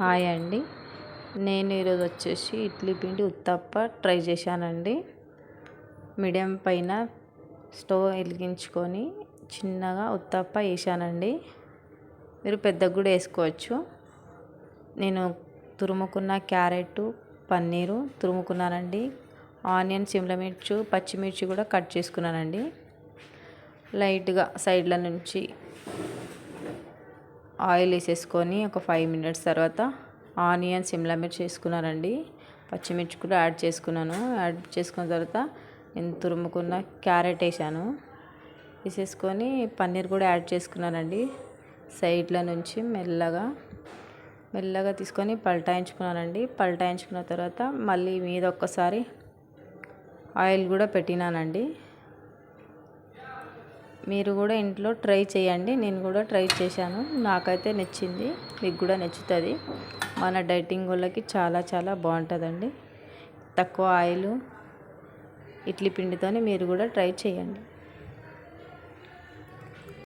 Hi అండి. నేను ఈరోజు వచ్చేసి ఇడ్లీ పిండి ఉత్తప్ప ట్రై చేశానండి. మీడియం పైన స్టవ్ వెలిగించుకొని చిన్నగా ఉత్తప్ప వేసానండి. మీరు పెద్దగా కూడా వేసుకోవచ్చు. నేను తురుముకున్న క్యారెట్, పన్నీరు తురుముకున్నానండి. ఆనియన్, సిమ్లా మిర్చి, పచ్చిమిర్చి కూడా కట్ చేసుకున్నానండి. లైట్గా సైడ్ల నుంచి ఆయిల్ వేసేసుకొని ఒక 5 మినిట్స్ తర్వాత ఆనియన్, సిమ్లా మిర్చి వేసుకున్నానండి. పచ్చిమిర్చి కూడా యాడ్ చేసుకున్నాను. యాడ్ చేసుకున్న తర్వాత నేను తురుముకున్న క్యారెట్ వేసాను. వేసేసుకొని పన్నీర్ కూడా యాడ్ చేసుకున్నానండి. సైడ్ల నుంచి మెల్లగా తీసుకొని పల్టాయించుకున్నానండి. పల్టాయించుకున్న తర్వాత మళ్ళీ మీద ఒక్కసారి ఆయిల్ కూడా పెట్టినానండి. మీరు కూడా ఇంట్లో ట్రై చేయండి. నేను కూడా ట్రై చేశాను. నాకైతే నచ్చింది. మీకు కూడా నచ్చుతుంది. మన డైటింగ్ వాళ్ళకి చాలా బాగుంటుందండి. తక్కువ ఆయిల్ ఇడ్లీ పిండితోని మీరు కూడా ట్రై చేయండి.